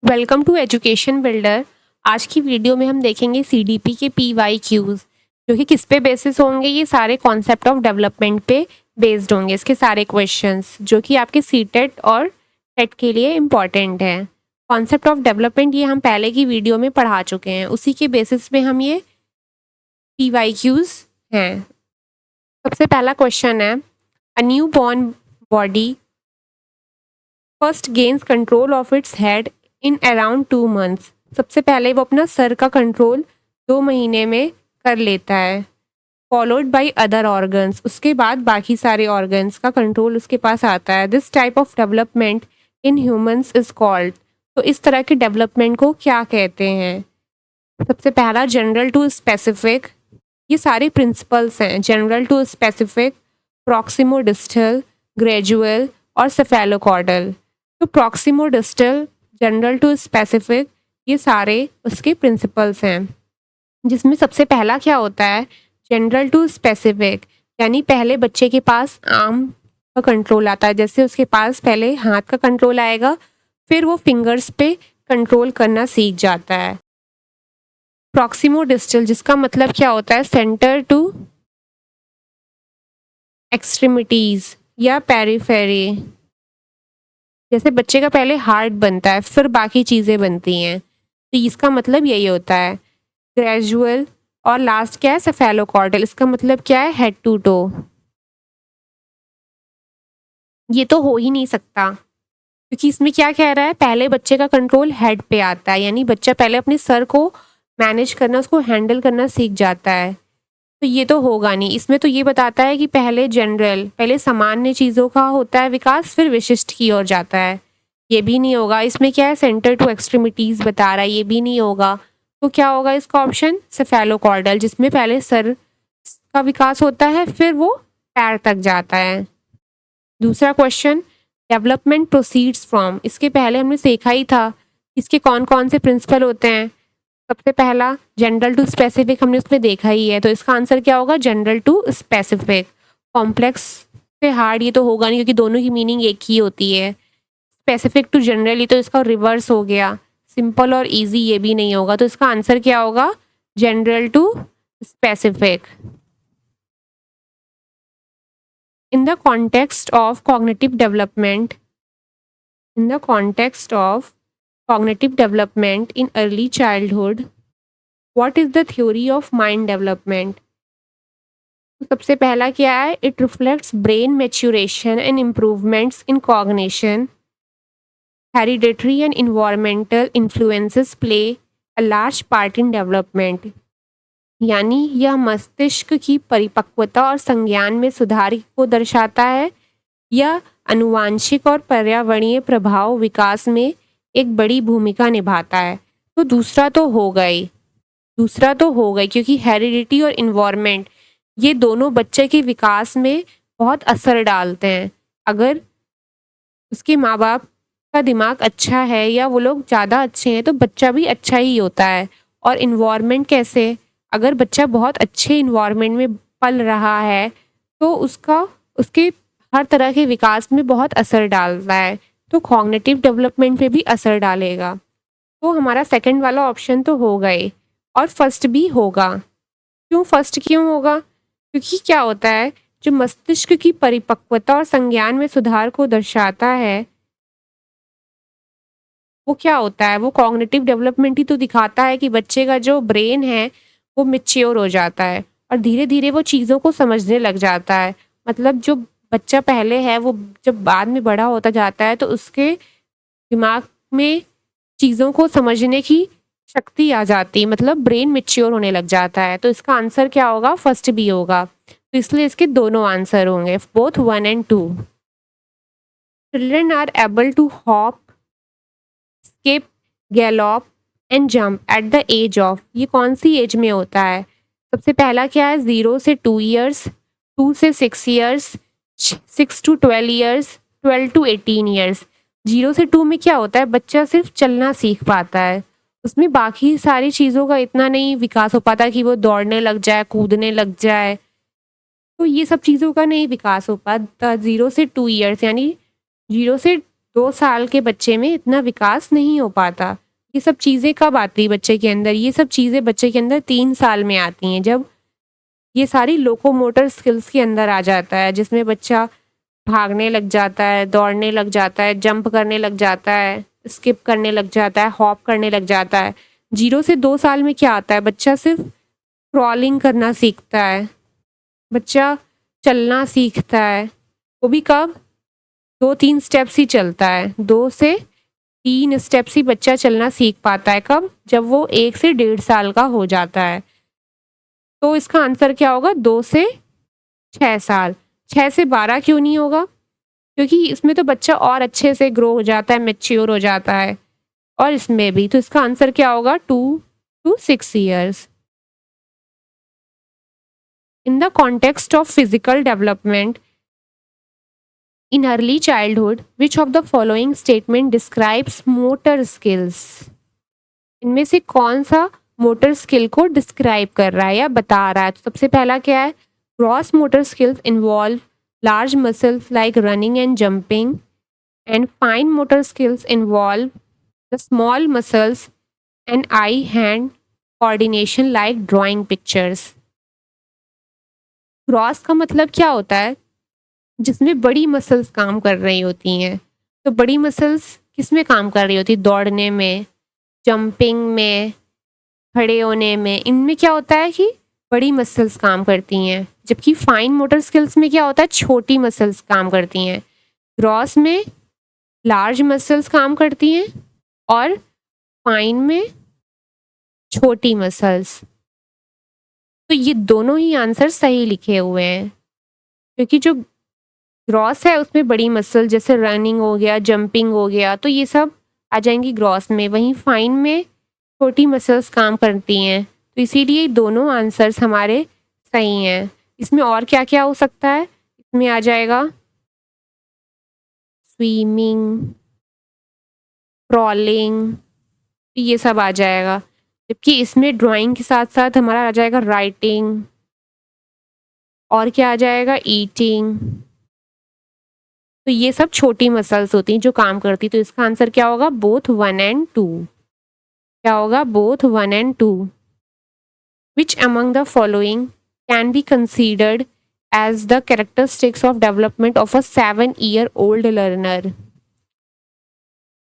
Welcome to education builder. आज की video में हम देखेंगे सीडीपी के PYQs जो कि किस पे बेसिस होंगे। ये सारे कॉन्सेप्ट ऑफ डेवलपमेंट पे बेस्ड होंगे। इसके सारे क्वेश्चंस जो कि आपके सीटेट और टेट के लिए इम्पॉर्टेंट हैं। कॉन्सेप्ट ऑफ डेवलपमेंट ये हम पहले की वीडियो में पढ़ा चुके हैं, उसी के बेसिस पे हम ये PYQs हैं। सबसे पहला क्वेश्चन है, a new born body first gains control of its head in around 2 months। सबसे पहले वो अपना सर का कंट्रोल 2 महीने में कर लेता है। फॉलोड बाई अदर ऑर्गन्स, उसके बाद बाकी सारे ऑर्गन्स का कंट्रोल उसके पास आता है। This type of development in humans is called. तो इस तरह के डेवलपमेंट को क्या कहते हैं? सबसे पहला जनरल टू स्पेसिफिक। ये सारे प्रिंसिपल्स हैं, general to specific, proximo distal, gradual और सेफेलोकॉर्डल। तो proximo distal, general to specific, ये सारे उसके प्रिंसिपल्स हैं, जिसमें सबसे पहला क्या होता है, जनरल टू स्पेसिफिक, यानी पहले बच्चे के पास आर्म का कंट्रोल आता है। जैसे उसके पास पहले हाथ का कंट्रोल आएगा, फिर वो फिंगर्स पे कंट्रोल करना सीख जाता है। प्रॉक्सिमो डिस्टल, जिसका मतलब क्या होता है, सेंटर टू एक्सट्रीमिटीज या पेरिफेरी। जैसे बच्चे का पहले हार्ट बनता है, फिर बाकी चीज़ें बनती हैं, तो इसका मतलब यही होता है। ग्रेजुअल और लास्ट क्या है, सेफेलोकॉर्डल, इसका मतलब क्या है, हेड टू टो। ये तो हो ही नहीं सकता, क्योंकि इसमें क्या कह रहा है, पहले बच्चे का कंट्रोल हेड पे आता है, यानी बच्चा पहले अपने सर को मैनेज करना, उसको हैंडल करना सीख जाता है। तो ये तो होगा नहीं। इसमें तो ये बताता है कि पहले जनरल, पहले सामान्य चीज़ों का होता है विकास, फिर विशिष्ट की ओर जाता है। ये भी नहीं होगा। इसमें क्या है, सेंटर टू एक्सट्रीमिटीज़ बता रहा है, ये भी नहीं होगा। तो क्या होगा इसका ऑप्शन, सेफेलोकॉर्डल, जिसमें पहले सर का विकास होता है, फिर वो पैर तक जाता है। दूसरा क्वेश्चन, डेवलपमेंट प्रोसीड्स फ्रॉम। इसके पहले हमने सीखा ही था इसके कौन कौन से प्रिंसिपल होते हैं। सबसे पहला जनरल टू स्पेसिफिक, हमने उसमें देखा ही है, तो इसका आंसर क्या होगा, जनरल टू स्पेसिफिक। कॉम्प्लेक्स से हार्ड ये तो होगा नहीं, क्योंकि दोनों की मीनिंग एक ही होती है। स्पेसिफिक टू जनरली, तो इसका रिवर्स हो गया। सिंपल और इजी ये भी नहीं होगा, तो इसका आंसर क्या होगा, general to specific. In the context of cognitive development, in the context of cognitive development in early childhood, what is the theory of mind development? तो सबसे पहला क्या है, it reflects brain maturation and improvements in cognition. Hereditary and environmental influences play a large part in development. यानी यह मस्तिष्क की परिपक्वता और संज्ञान में सुधार को दर्शाता है। यह आनुवांशिक और पर्यावरणीय प्रभाव विकास में एक बड़ी भूमिका निभाता है। तो दूसरा तो हो गई, क्योंकि हेरिडिटी और इन्वायरमेंट ये दोनों बच्चे के विकास में बहुत असर डालते हैं। अगर उसके माँ बाप का दिमाग अच्छा है या वो लोग ज़्यादा अच्छे हैं, तो बच्चा भी अच्छा ही होता है। और इन्वायरमेंट कैसे, अगर बच्चा बहुत अच्छे इन्वायरमेंट में पल रहा है, तो उसके हर तरह के विकास में बहुत असर डालता है, तो कॉग्निटिव डेवलपमेंट पे भी असर डालेगा। तो हमारा सेकंड वाला ऑप्शन तो हो गए, और फर्स्ट भी होगा। फर्स्ट क्यों होगा, क्योंकि क्या होता है, जो मस्तिष्क की परिपक्वता और संज्ञान में सुधार को दर्शाता है, वो क्या होता है, वो कॉग्निटिव डेवलपमेंट ही तो दिखाता है कि बच्चे का जो ब्रेन है वो मैच्योर हो जाता है और धीरे धीरे वो चीज़ों को समझने लग जाता है। मतलब जो बच्चा पहले है, वो जब बाद में बड़ा होता जाता है, तो उसके दिमाग में चीज़ों को समझने की शक्ति आ जाती है, मतलब ब्रेन मैच्योर होने लग जाता है। तो इसका आंसर क्या होगा, फर्स्ट भी होगा। तो इसलिए इसके दोनों आंसर होंगे, both 1 and 2। Children are able to hop, skip, gallop and jump at the age of. ये कौन सी एज में होता है? सबसे पहला क्या है, 0 से 2 ईयर्स, 2 से 6 years, 6 to 12 years, 12 to 18 years. 0 से 2 में क्या होता है, बच्चा सिर्फ चलना सीख पाता है, उसमें बाकी सारी चीज़ों का इतना नहीं विकास हो पाता कि वो दौड़ने लग जाए, कूदने लग जाए, तो ये सब चीज़ों का नहीं विकास हो पाता 0 से 2 ईयर्स, यानी 0 से 2 साल के बच्चे में इतना विकास नहीं हो पाता। ये सब चीज़ें कब आती है बच्चे के अंदर? ये सब चीज़ें बच्चे के अंदर 3 साल में आती हैं, जब ये सारी लोकोमोटर स्किल्स के अंदर आ जाता है, जिसमें बच्चा भागने लग जाता है, दौड़ने लग जाता है, जंप करने लग जाता है, स्किप करने लग जाता है, हॉप करने लग जाता है। 0 से 2 साल में क्या आता है? बच्चा सिर्फ क्रॉलिंग करना सीखता है, बच्चा चलना सीखता है। वो भी कब? 2-3 स्टेप्स ही चलता है। 2 से 3 स्टेप्स ही बच्चा चलना सीख पाता है। कब? जब वो 1 से 1.5 साल का हो जाता है। तो इसका आंसर क्या होगा? 2 से 6 साल। 6 से 12 क्यों नहीं होगा? क्योंकि इसमें तो बच्चा और अच्छे से ग्रो हो जाता है, मैच्योर हो जाता है, और इसमें भी। तो इसका आंसर क्या होगा? 2 to 6 years. In the context of physical development in early childhood, which of the following statement describes motor skills? इनमें से कौन सा मोटर स्किल को डिस्क्राइब कर रहा है या बता रहा है? तो सबसे पहला क्या है? Gross motor skills involve large muscles like running and jumping, and fine motor skills involve the small muscles and eye-hand coordination like drawing pictures. Gross का मतलब क्या होता है? जिसमें बड़ी मसल्स काम कर रही होती हैं। तो बड़ी मसल्स किस में काम कर रही होती है? दौड़ने में, जंपिंग में, खड़े होने में। इनमें क्या होता है कि बड़ी मसल्स काम करती हैं, जबकि फाइन मोटर स्किल्स में क्या होता है? छोटी मसल्स काम करती हैं। ग्रॉस में लार्ज मसल्स काम करती हैं और फाइन में छोटी मसल्स। तो ये दोनों ही आंसर सही लिखे हुए हैं, क्योंकि जो ग्रॉस है उसमें बड़ी मसल जैसे रनिंग हो गया, जंपिंग हो गया, तो ये सब आ जाएंगी ग्रॉस में। वहीं फाइन में छोटी मसल्स काम करती हैं, तो इसीलिए दोनों आंसर्स हमारे सही हैं। इसमें और क्या क्या हो सकता है? इसमें आ जाएगा स्विमिंग, क्रॉलिंग, ये सब आ जाएगा। जबकि इसमें ड्राइंग के साथ साथ हमारा आ जाएगा राइटिंग, और क्या आ जाएगा? ईटिंग। तो ये सब छोटी मसल्स होती हैं जो काम करती। तो इसका आंसर क्या होगा? Both 1 and 2। क्या होगा? Both 1 and 2। Which among the following can be considered as the characteristics of development of a 7-year-old learner?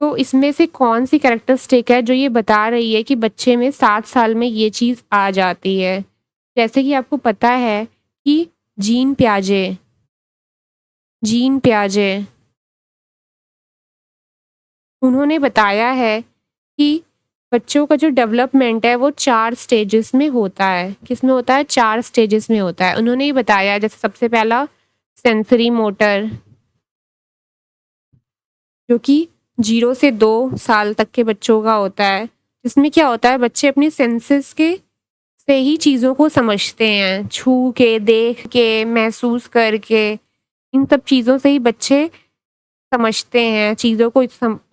तो इसमें से कौन सी कैरेक्टरिस्टिक है जो ये बता रही है कि बच्चे में 7 साल में ये चीज़ आ जाती है? जैसे कि आपको पता है कि जीन प्याजे उन्होंने बताया है कि बच्चों का जो डेवलपमेंट है वो 4 स्टेजेस में होता है। किस में होता है? 4 स्टेजेस में होता है। उन्होंने ये बताया, जैसे सबसे पहला सेंसरी मोटर, जो कि 0 से 2 साल तक के बच्चों का होता है। इसमें क्या होता है? बच्चे अपने सेंसेस के से ही चीज़ों को समझते हैं, छू के, देख के, महसूस करके, इन सब चीज़ों से ही बच्चे समझते हैं, चीज़ों को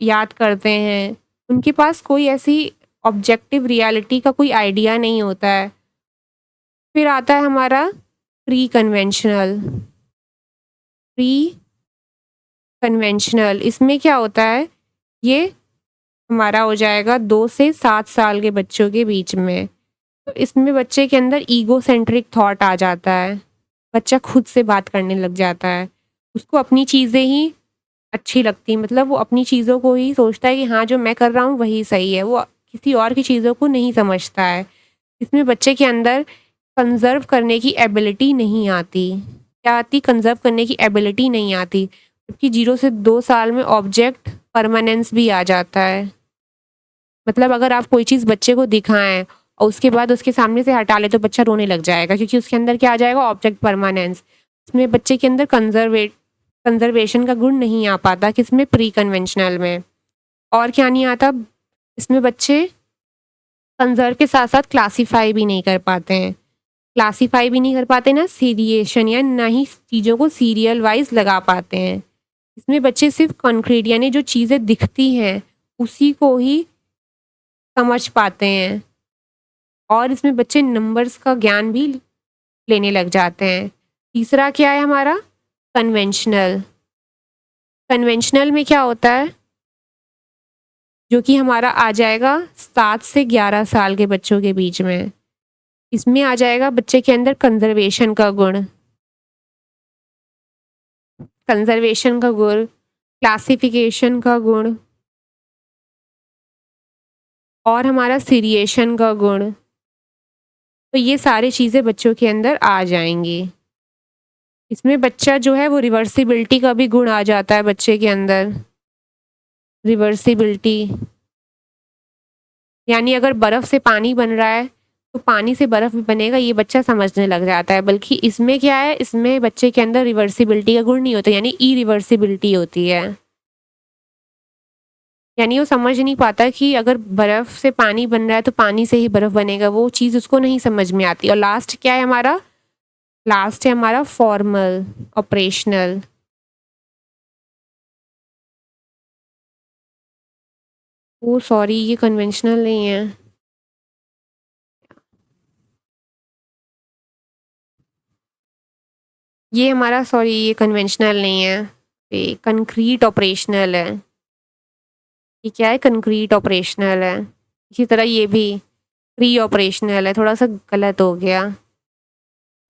याद करते हैं। उनके पास कोई ऐसी ऑब्जेक्टिव रियलिटी का कोई आइडिया नहीं होता है। फिर आता है हमारा प्री कन्वेंशनल। इसमें क्या होता है? ये हमारा हो जाएगा 2 से 7 साल के बच्चों के बीच में। तो इसमें बच्चे के अंदर ईगो सेंट्रिक थॉट आ जाता है, बच्चा खुद से बात करने लग जाता है, उसको अपनी चीज़ें ही अच्छी लगती, मतलब वो अपनी चीज़ों को ही सोचता है कि हाँ जो मैं कर रहा हूँ वही सही है, वो किसी और की चीज़ों को नहीं समझता है। इसमें बच्चे के अंदर कंजर्व करने की एबिलिटी नहीं आती। क्या आती? कंजर्व करने की एबिलिटी नहीं आती। जबकि 0 से 2 साल में ऑब्जेक्ट परमानेंस भी आ जाता है। मतलब अगर आप कोई चीज़ बच्चे को दिखाएं और उसके बाद उसके सामने से हटा ले तो बच्चा रोने लग जाएगा, क्योंकि उसके अंदर क्या आ जाएगा? Object permanence. इसमें बच्चे के अंदर कंजर्वेशन का गुण नहीं आ पाता। किसमें? प्री कन्वेंशनल में। और क्या नहीं आता? इसमें बच्चे कंजर्व के साथ साथ क्लासीफाई भी नहीं कर पाते हैं। क्लासीफाई भी नहीं कर पाते ना सीरिएशन, या ना ही चीज़ों को सीरियल वाइज लगा पाते हैं। इसमें बच्चे सिर्फ कॉन्क्रीट यानी जो चीज़ें दिखती हैं उसी को ही समझ पाते हैं, और इसमें बच्चे नंबर्स का ज्ञान भी लेने लग जाते हैं। तीसरा क्या है हमारा? कन्वेंशनल। कन्वेंशनल में क्या होता है, जो कि हमारा आ जाएगा 7 से 11 साल के बच्चों के बीच में। इसमें आ जाएगा बच्चे के अंदर कंजर्वेशन का गुण, कंजर्वेशन का गुण, क्लासिफिकेशन का गुण और हमारा सीरिएशन का गुण। तो ये सारी चीज़ें बच्चों के अंदर आ जाएंगी। इसमें बच्चा जो है वो रिवर्सिबिलिटी का भी गुण आ जाता है बच्चे के अंदर। रिवर्सिबिलिटी यानी अगर बर्फ़ से पानी बन रहा है तो पानी से बर्फ़ भी बनेगा, ये बच्चा समझने लग जाता है। बल्कि इसमें क्या है, इसमें बच्चे के अंदर रिवर्सिबिलिटी का गुण नहीं होता, यानी इरिवर्सिबिलिटी होती है। यानी वो समझ नहीं पाता कि अगर बर्फ़ से पानी बन रहा है तो पानी से ही बर्फ़ बनेगा, वो चीज़ उसको नहीं समझ में आती। और लास्ट क्या है हमारा, लास्ट है हमारा फॉर्मल ऑपरेशनल। ओ सॉरी, ये कन्वेंशनल नहीं है। ये हमारा, सॉरी, ये कन्वेंशनल नहीं है, ये कंक्रीट ऑपरेशनल है। ये क्या है, कंक्रीट ऑपरेशनल है। इसी तरह ये भी प्री ऑपरेशनल है, थोड़ा सा गलत हो गया,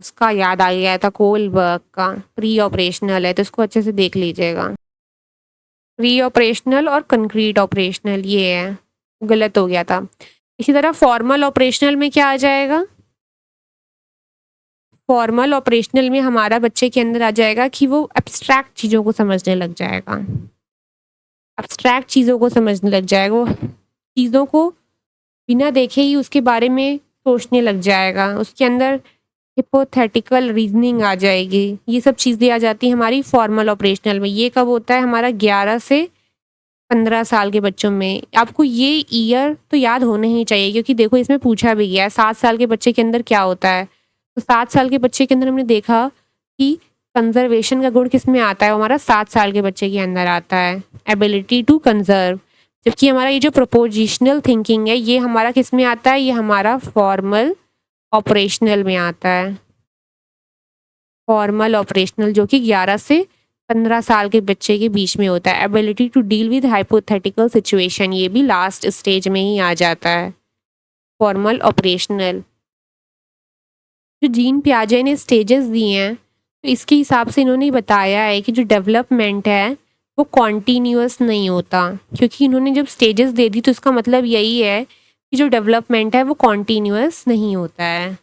उसका याद आ गया था, कोलबर्ग का। प्री ऑपरेशनल है तो इसको अच्छे से देख लीजिएगा। प्री ऑपरेशनल और कंक्रीट ऑपरेशनल ये है, गलत हो गया था। इसी तरह फॉर्मल ऑपरेशनल में क्या आ जाएगा, फॉर्मल ऑपरेशनल में हमारा बच्चे के अंदर आ जाएगा कि वो एब्स्ट्रैक्ट चीज़ों को समझने लग जाएगा। एब्स्ट्रैक्ट चीज़ों को समझने लग जाएगा, वो चीज़ों को बिना देखे ही उसके बारे में सोचने लग जाएगा। उसके अंदर हिपोथेटिकल रीजनिंग आ जाएगी। ये सब चीज़ें आ जाती हैं हमारी फॉर्मल ऑपरेशनल में। ये कब होता है, हमारा 11 से 15 साल के बच्चों में। आपको ये ईयर तो याद होना ही चाहिए, क्योंकि देखो इसमें पूछा भी गया है 7 साल के बच्चे के अंदर क्या होता है। तो 7 साल के बच्चे के अंदर हमने देखा कि कंजर्वेशन का गुण किस में आता है, वो हमारा 7 साल के बच्चे के अंदर आता है, एबिलिटी टू कंजर्व। जबकि हमारा ये जो प्रोपोजिशनल थिंकिंग है, ये हमारा किस में आता है, ये हमारा फॉर्मल ऑपरेशनल में आता है। फॉर्मल ऑपरेशनल जो कि 11 से 15 साल के बच्चे के बीच में होता है। Ability to deal with hypothetical situation, ये भी लास्ट स्टेज में ही आ जाता है, फॉर्मल ऑपरेशनल। जो जीन पियाजे ने स्टेजेस दिए हैं, तो इसके हिसाब से इन्होंने बताया है कि जो डेवलपमेंट है वो कॉन्टीन्यूअस नहीं होता। क्योंकि इन्होंने जब स्टेजेस दे दी तो इसका मतलब यही है कि जो डेवलपमेंट है वो कॉन्टीन्यूअस नहीं होता है।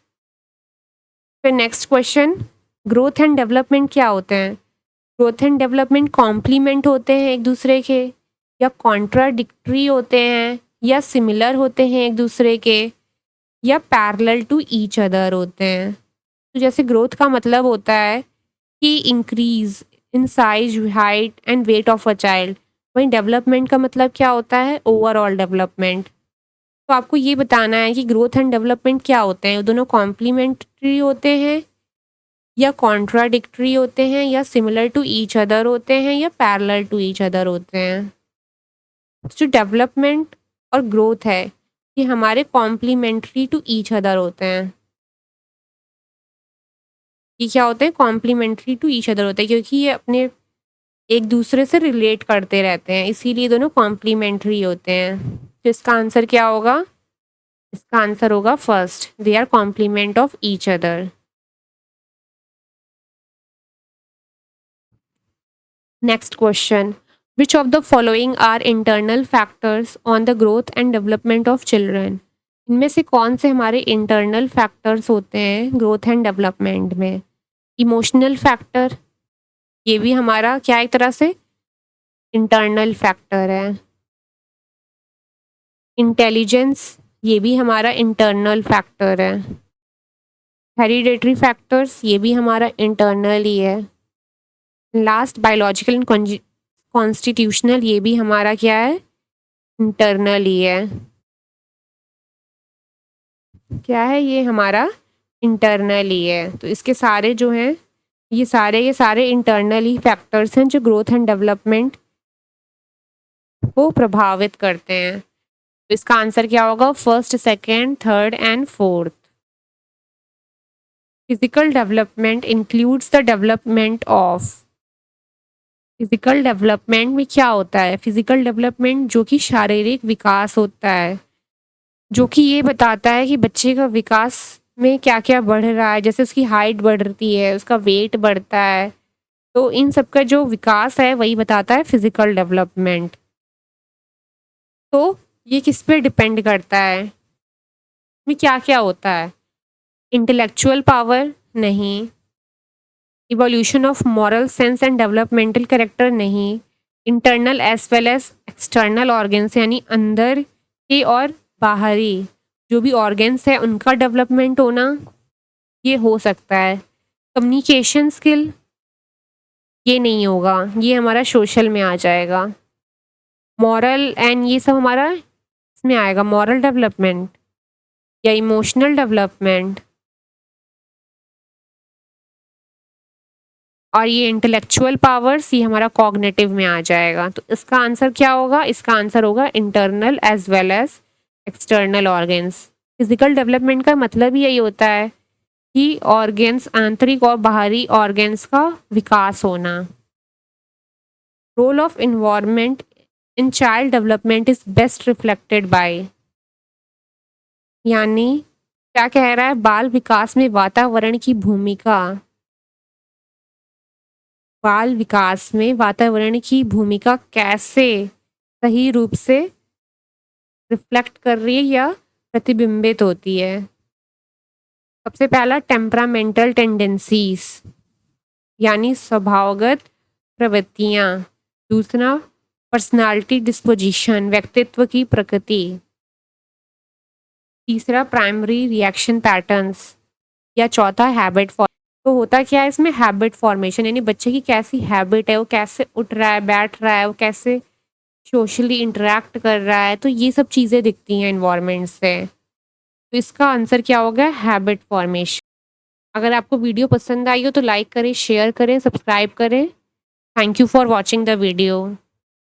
फिर next question, growth and development क्या होते हैं। ग्रोथ एंड डेवलपमेंट कॉम्प्लीमेंट होते हैं एक दूसरे के, या कॉन्ट्राडिक्टरी होते हैं, या सिमिलर होते हैं एक दूसरे के, या पैरेलल टू ईच अदर होते हैं। तो जैसे ग्रोथ का मतलब होता है कि increase in size, height and weight of a child, वहीं डेवलपमेंट का मतलब क्या होता है, ओवरऑल डेवलपमेंट। तो आपको ये बताना है कि ग्रोथ एंड डेवलपमेंट क्या होते हैं, दोनों कॉम्प्लीमेंट्री होते हैं, या कॉन्ट्राडिक्टरी होते हैं, या सिमिलर टू ईच अदर होते हैं, या पैरेलल टू ईच अदर होते हैं। जो डेवलपमेंट और ग्रोथ है ये हमारे कॉम्प्लीमेंट्री टू ईच अदर होते हैं। ये क्या होते हैं, कॉम्प्लीमेंट्री टू ईच अदर होते हैं, क्योंकि ये अपने एक दूसरे से रिलेट करते रहते हैं, इसीलिए दोनों कॉम्प्लीमेंट्री होते हैं। तो इसका आंसर क्या होगा, इसका आंसर होगा first, they are complement of each other. Next question, which of the following are internal factors on the growth and development of children. इनमें से कौन से हमारे इंटरनल फैक्टर्स होते हैं ग्रोथ एंड डेवलपमेंट में। इमोशनल फैक्टर, ये भी हमारा क्या एक तरह से इंटरनल फैक्टर है। इंटेलिजेंस, ये भी हमारा इंटरनल फैक्टर है। हेरिडेटरी फैक्टर्स, ये भी हमारा इंटरनल ही है। लास्ट बायोलॉजिकल एंड कॉन्स्टिट्यूशनल, ये भी हमारा क्या है, इंटरनल ही है। क्या है, ये हमारा इंटरनल ही है। तो इसके सारे जो हैं ये सारे इंटरनल ही फैक्टर्स हैं जो ग्रोथ एंड डेवलपमेंट को प्रभावित करते हैं। तो इसका आंसर क्या होगा, first, second, third and fourth. Physical development includes the development of physical development में क्या होता है? फिजिकल डेवलपमेंट जो कि शारीरिक विकास होता है, जो कि ये बताता है कि बच्चे का विकास में क्या-क्या बढ़ रहा है। जैसे उसकी हाइट बढ़ती है, उसका वेट बढ़ता है, तो इन सब का जो विकास है वही बताता है फिजिकल डेवलपमेंट। तो ये किस पे डिपेंड करता है? में क्या-क्या होता है? इंटेलेक्चुअल पावर नहीं, evolution of moral sense and developmental character नहीं, internal as well as external organs यानी अंदर के और बाहरी जो भी ऑर्गन्स है उनका डेवलपमेंट होना, ये हो सकता है। कम्युनिकेशन स्किल ये नहीं होगा, ये हमारा सोशल में आ जाएगा। मॉरल एंड ये सब हमारा इसमें आएगा, मॉरल डेवलपमेंट या इमोशनल डेवलपमेंट। और ये इंटेलेक्चुअल पावर्स ये हमारा कॉग्निटिव में आ जाएगा। तो इसका आंसर क्या होगा? इसका आंसर होगा internal as well as external organs. Physical development का मतलब ही यही होता है कि ऑर्गन्स, आंतरिक और बाहरी ऑर्गन्स का विकास होना। Role of environment in child development is best reflected by, यानी क्या कह रहा है? बाल विकास में वातावरण की भूमिका, बाल विकास में वातावरण की भूमिका कैसे सही रूप से रिफ्लेक्ट कर रही है या प्रतिबिंबित होती है? सबसे पहला टेम्परामेंटल टेंडेंसीज यानी स्वभावगत प्रवृत्तियाँ। दूसरा पर्सनालिटी डिस्पोजिशन, व्यक्तित्व की प्रकृति। तीसरा प्राइमरी रिएक्शन पैटर्न्स या चौथा हैबिट फॉर्म। तो होता क्या है इसमें? हैबिट फॉर्मेशन, यानी बच्चे की कैसी हैबिट है, वो कैसे उठ रहा है, बैठ रहा है, वो कैसे सोशली इंटरेक्ट कर रहा है, तो ये सब चीज़ें दिखती हैं इन्वायरमेंट से। तो इसका आंसर क्या होगा? Habit formation. अगर आपको वीडियो पसंद आई हो तो लाइक करें, शेयर करें, सब्सक्राइब करें। Thank you for watching the video.